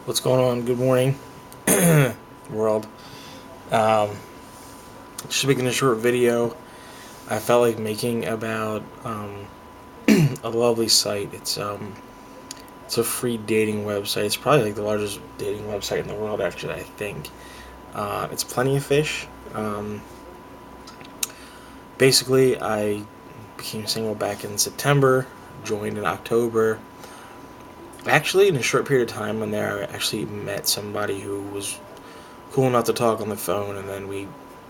What's going on? Good morning, world. Um, just making a short video. I felt like making about a lovely site. It's a free dating website. It's probably like the largest dating website in the world. Actually, I think it's Plenty of Fish. Basically, I became single back in September. Joined in October. Actually, in a short period of time, when there, I actually met somebody who was cool enough to talk on the phone, and then we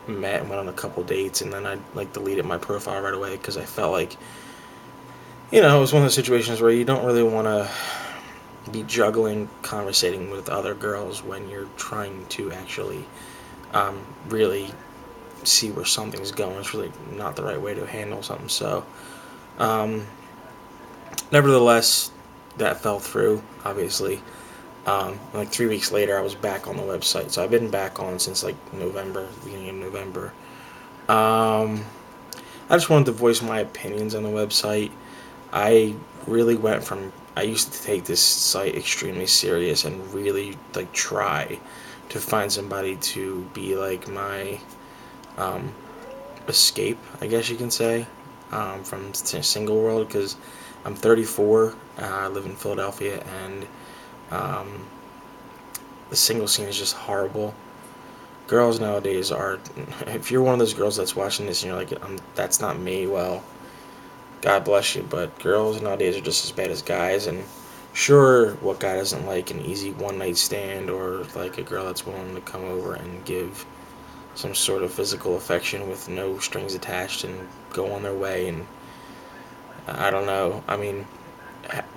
met and went on a couple dates, and then I like deleted my profile right away because I felt like, it was one of those situations where you don't really want to be juggling conversating with other girls when you're trying to actually really see where something's going. It's really not the right way to handle something. So, um, nevertheless, that fell through. Obviously, like 3 weeks later, I was back on the website. So I've been back on since like November, beginning of November. Um, I just wanted to voice my opinions on the website. I really went from I used to take this site extremely serious and really like try to find somebody to be like my um, escape, I guess you can say, from single world because I'm 34. I live in Philadelphia, and um, the single scene is just horrible. Girls nowadays are. If you're one of those girls that's watching this and you're like, that's not me, well, God bless you, but girls nowadays are just as bad as guys. And sure, what guy doesn't like an easy one night stand or like a girl that's willing to come over and give some sort of physical affection with no strings attached and go on their way? And I don't know. I mean,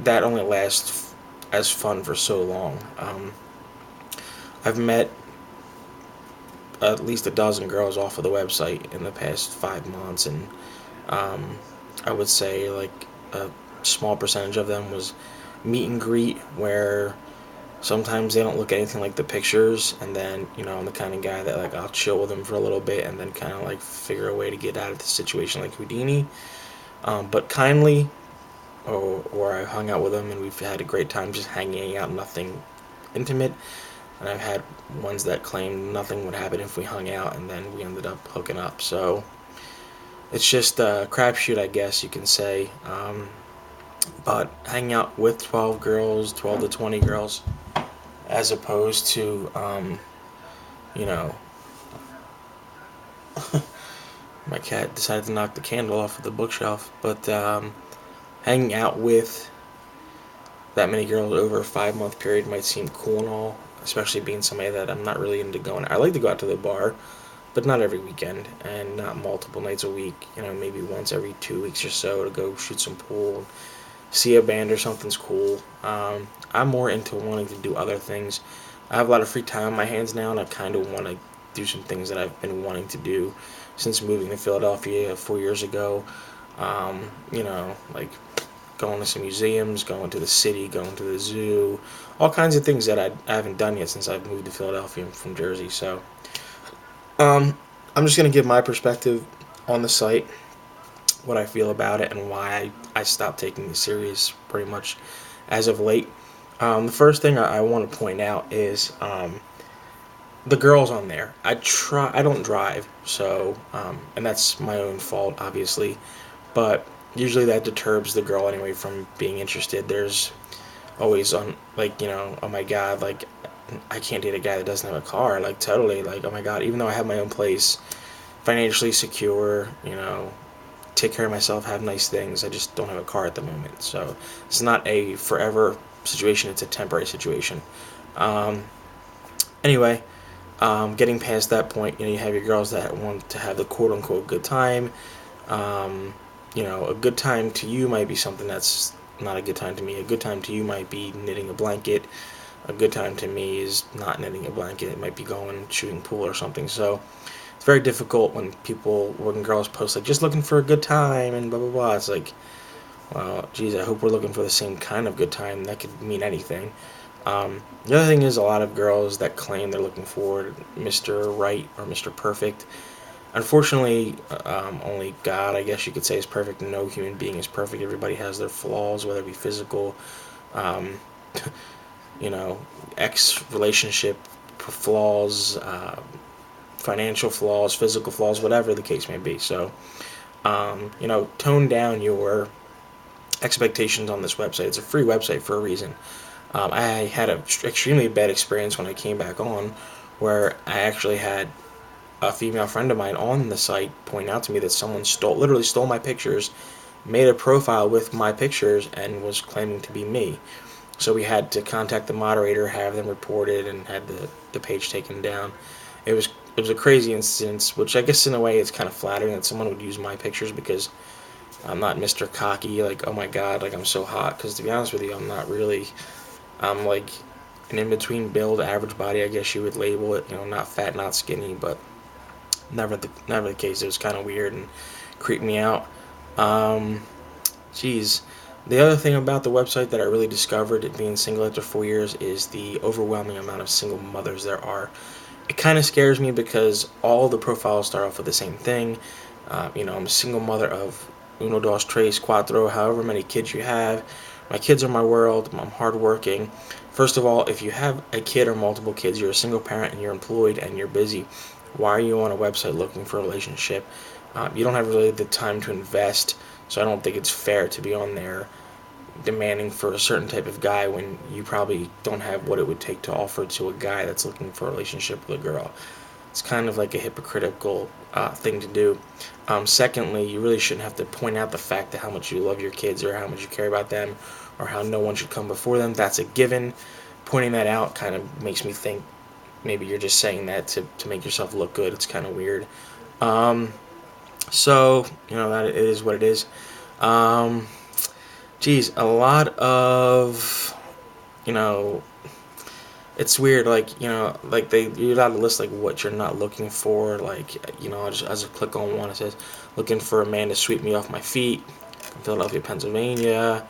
that only lasts as fun for so long. I've met at least a dozen girls off of the website in the past 5 months, and um, I would say like a small percentage of them was meet and greet, where sometimes they don't look anything like the pictures, and then I'm the kind of guy that like I'll chill with them for a little bit and then kind of like figure a way to get out of the situation like Houdini, but kindly, or I hung out with them and we've had a great time just hanging out, nothing intimate. And I've had ones that claimed nothing would happen if we hung out, and then we ended up hooking up. So it's just a crapshoot, I guess you can say. But hanging out with 12 girls, 12 to 20 girls, as opposed to, you know, my cat decided to knock the candle off of the bookshelf. But hanging out with that many girls over a 5 month period might seem cool and all, especially being somebody that I'm not really into going. I like to go out to the bar, but not every weekend and not multiple nights a week. Maybe once every 2 weeks or so to go shoot some pool, see a band or something's cool. I'm more into wanting to do other things. I have a lot of free time on my hands now, and I kind of want to do some things that I've been wanting to do since moving to Philadelphia 4 years ago. Like going to some museums, going to the city, going to the zoo, all kinds of things that I haven't done yet since I've moved to Philadelphia from Jersey. So I'm just going to give my perspective on the site, what I feel about it, and why I stopped taking it serious pretty much as of late. The first thing I want to point out is the girls on there. I don't drive, so and that's my own fault, obviously, but usually that deters the girl anyway from being interested. There's always on like oh my god, like I can't date a guy that doesn't have a car. Like totally, like oh my god, even though I have my own place, financially secure, take care of myself, have nice things. I just don't have a car at the moment. So it's not a forever situation, it's a temporary situation. Um, anyway, getting past that point, you have your girls that want to have the quote unquote good time. Um, a good time to you might be something that's not a good time to me. A good time to you might be knitting a blanket. A good time to me is not knitting a blanket. It might be going shooting pool or something. So it's very difficult when girls post like just looking for a good time and blah blah blah. It's like, well, geez, I hope we're looking for the same kind of good time. That could mean anything. The other thing is a lot of girls that claim they're looking for Mr. Right or Mr. Perfect. Unfortunately, only God, I guess you could say, is perfect. No human being is perfect. Everybody has their flaws, whether it be physical, um, you know, ex relationship flaws, financial flaws, physical flaws, whatever the case may be. So, you know, tone down your expectations on this website. It's a free website for a reason. I had an extremely bad experience when I came back on, where I actually had a female friend of mine on the site point out to me that someone literally stole my pictures, made a profile with my pictures, and was claiming to be me. So we had to contact the moderator, have them reported, and had the page taken down. It was a crazy instance, which I guess in a way it's kind of flattering that someone would use my pictures, because I'm not Mr. Cocky, like, oh my god, like I'm so hot. Because to be honest with you, I'm not really. I'm like an in between build, average body, I guess you would label it. You know, not fat, not skinny, but never the case. It was kind of weird and creeped me out. Um, Geez. The other thing about the website that I really discovered, it being single after 4 years, is the overwhelming amount of single mothers there are. It kind of scares me because all the profiles start off with the same thing. You know, I'm a single mother of uno, dos, tres, cuatro, however many kids you have. My kids are my world. I'm hardworking. First of all, if you have a kid or multiple kids, you're a single parent and you're employed and you're busy. Why are you on a website looking for a relationship? You don't have really the time to invest, so I don't think it's fair to be on there demanding for a certain type of guy when you probably don't have what it would take to offer to a guy that's looking for a relationship with a girl. It's kind of like a hypocritical thing to do. Secondly, you really shouldn't have to point out the fact that how much you love your kids or how much you care about them or how no one should come before them. That's a given. Pointing that out kind of makes me think maybe you're just saying that to make yourself look good. It's kind of weird. Um, so, you know, that it is what it is. Um, Geez, a lot of, you know, it's weird, like, you know, like you're allowed to list like what you're not looking for, like, you know, just as I click on one, it says looking for a man to sweep me off my feet from Philadelphia, Pennsylvania.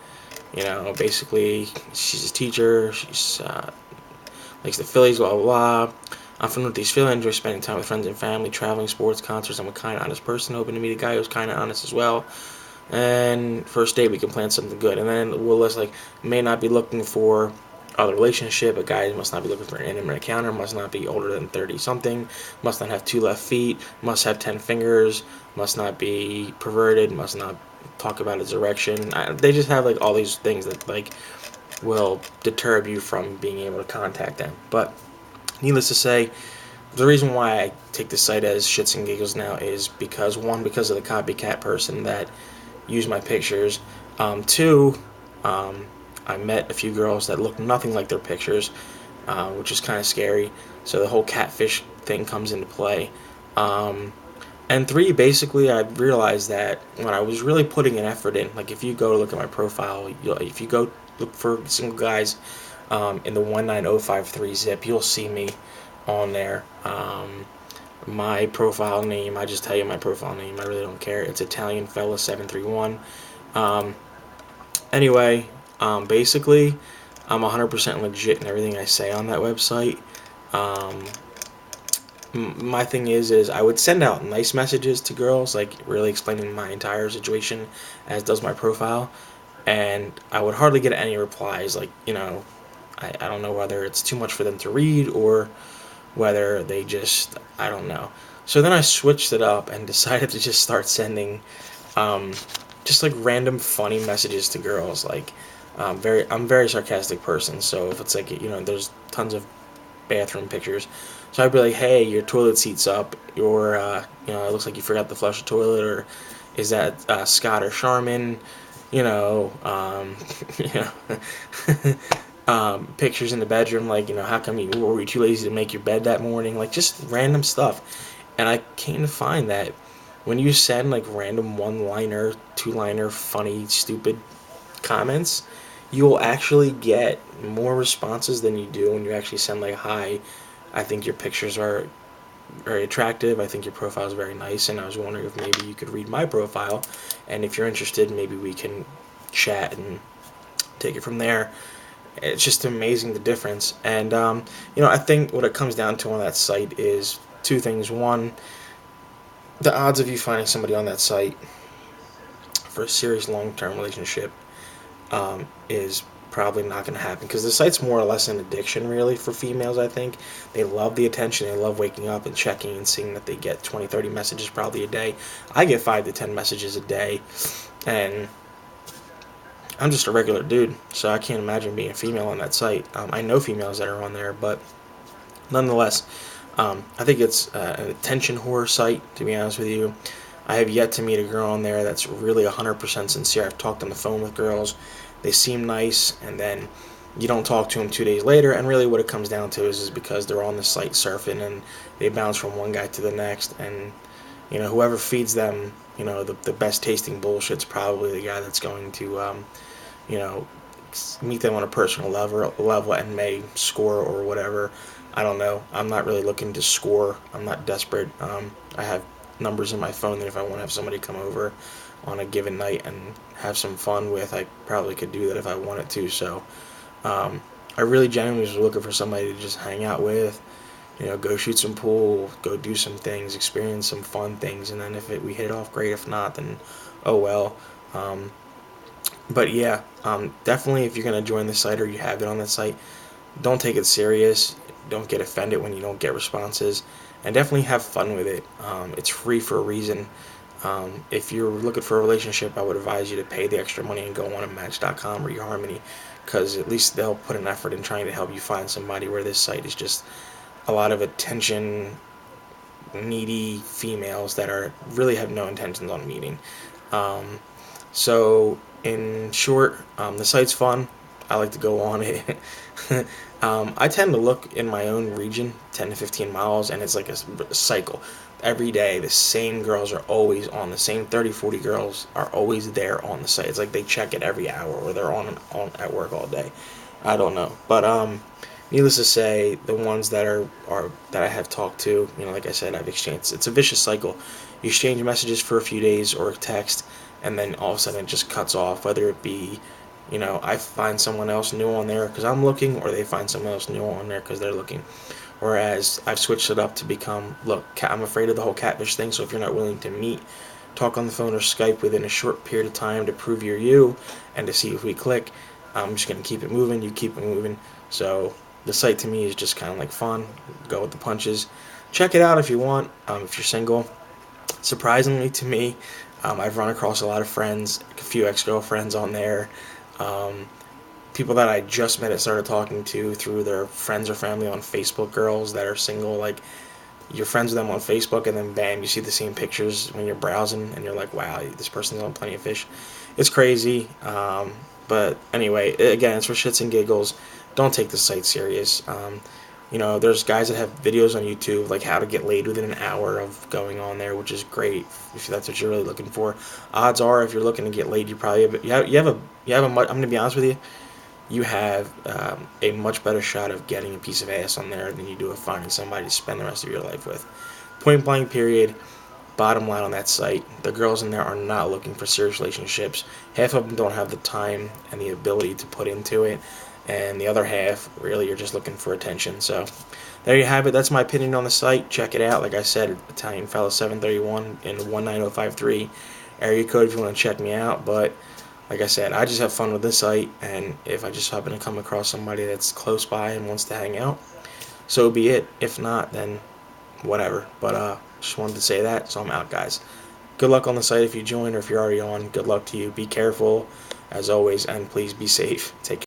You know, basically she's a teacher, she's likes the Phillies, blah blah blah. I'm from Northeast Philly, enjoy spending time with friends and family, traveling, sports, concerts. I'm a kind, honest person, hoping to meet a guy who's kind of honest as well. And first date we can plan something good, and then we'll list like may not be looking for other relationship. A guy must not be looking for an intimate encounter, must not be older than 30 something, must not have 2 left feet, must have 10 fingers, must not be perverted, must not talk about his erection. They just have like all these things that like will deter you from being able to contact them. But needless to say, the reason why I take the site as shits and giggles now is because one, because of the copycat person that used my pictures. Two, I met a few girls that looked nothing like their pictures, which is kind of scary. So the whole catfish thing comes into play. Um, and three, basically, I realized that when I was really putting an effort in, like if you go look at my profile, if you go look for single guys in the 19053 zip, you'll see me on there. My profile name, I just tell you my profile name, I really don't care. It's Italian Fella 731. Um, anyway, basically, I'm 100% legit in everything I say on that website. Um, my thing is I would send out nice messages to girls, like really explaining my entire situation, as does my profile, and I would hardly get any replies. Like, you know, I don't know whether it's too much for them to read or whether they just, I don't know. So then I switched it up and decided to just start sending um, just like random funny messages to girls. Like, I'm a very sarcastic person, so if it's like, you know, there's tons of bathroom pictures, so I'd be like, hey, your toilet seat's up, or you know, it looks like you forgot to flush the toilet, or is that Scott or Charmin, you know, you know, pictures in the bedroom, like, you know, how come you were too lazy to make your bed that morning, like just random stuff. And I came to find that when you send like random one-liner, two-liner, funny, stupid comments, you'll actually get more responses than you do when you actually send like, hi, I think your pictures are very attractive, I think your profile is very nice, and I was wondering if maybe you could read my profile, and if you're interested, maybe we can chat and take it from there. It's just amazing the difference. And you know, I think what it comes down to on that site is two things. One, the odds of you finding somebody on that site for a serious long-term relationship is probably not going to happen, because the site's more or less an addiction, really, for females. I think they love the attention. They love waking up and checking and seeing that they get 20, 30 messages probably a day. I get 5 to 10 messages a day, and I'm just a regular dude, so I can't imagine being a female on that site. I know females that are on there, but nonetheless, I think it's an attention whore site, to be honest with you. I have yet to meet a girl on there that's really 100% sincere. I've talked on the phone with girls. They seem nice, and then you don't talk to them 2 days later, and really what it comes down to is because they're on the site surfing, and they bounce from one guy to the next, and whoever feeds them the best tasting bullshit's probably the guy that's going to you know meet them on a personal level and may score or whatever. I don't know. I'm not really looking to score. I'm not desperate. I have numbers in my phone that if I want to have somebody come over on a given night and have some fun with, I probably could do that if I wanted to. So I really genuinely was looking for somebody to just hang out with, go shoot some pool, go do some things, experience some fun things, and then if we hit it off, great. If not, then oh well. But yeah, definitely if you're going to join the site or you have it on the site, don't take it serious. Don't get offended when you don't get responses, and definitely have fun with it. It's free for a reason. If you're looking for a relationship, I would advise you to pay the extra money and go on to Match.com or eHarmony, because at least they'll put an effort in trying to help you find somebody, where this site is just a lot of attention needy females that are really have no intentions on meeting. So in short, the site's fun. I like to go on it. I tend to look in my own region, 10 to 15 miles, and it's like a cycle. Every day, the same girls are always on. The same 30, 40 girls are always there on the site. It's like they check it every hour, or they're on at work all day. I don't know. But needless to say, the ones that are that I have talked to, like I said, I've exchanged. It's a vicious cycle. You exchange messages for a few days or a text, and then all of a sudden it just cuts off, whether it be I find someone else new on there because I'm looking, or they find someone else new on there because they're looking. Whereas I've switched it up to become, look, I'm afraid of the whole catfish thing, so if you're not willing to meet, talk on the phone or Skype within a short period of time to prove you're you and to see if we click, I'm just going to keep it moving, you keep it moving. So the site to me is just kind of like fun, go with the punches. Check it out if you want, if you're single. Surprisingly to me, I've run across a lot of friends, a few ex-girlfriends on there. People that I just met and started talking to through their friends or family on Facebook, girls that are single. Like, you're friends with them on Facebook, and then bam, you see the same pictures when you're browsing, and you're like, wow, this person's on Plenty of Fish. It's crazy. But anyway, again, it's for shits and giggles. Don't take the site serious. There's guys that have videos on YouTube, like how to get laid within an hour of going on there, which is great if that's what you're really looking for. Odds are, if you're looking to get laid, you probably I'm gonna be honest with you, you have a much better shot of getting a piece of ass on there than you do of finding somebody to spend the rest of your life with. Point blank, period. Bottom line on that site, the girls in there are not looking for serious relationships. Half of them don't have the time and the ability to put into it, and the other half, really, you're just looking for attention. So there you have it. That's my opinion on the site. Check it out. Like I said, Italian Fella 731 in 19053 area code if you want to check me out. But like I said, I just have fun with this site, and if I just happen to come across somebody that's close by and wants to hang out, so be it. If not, then whatever. But just wanted to say that, so I'm out, guys. Good luck on the site if you join, or if you're already on, good luck to you. Be careful, as always, and please be safe. Take care.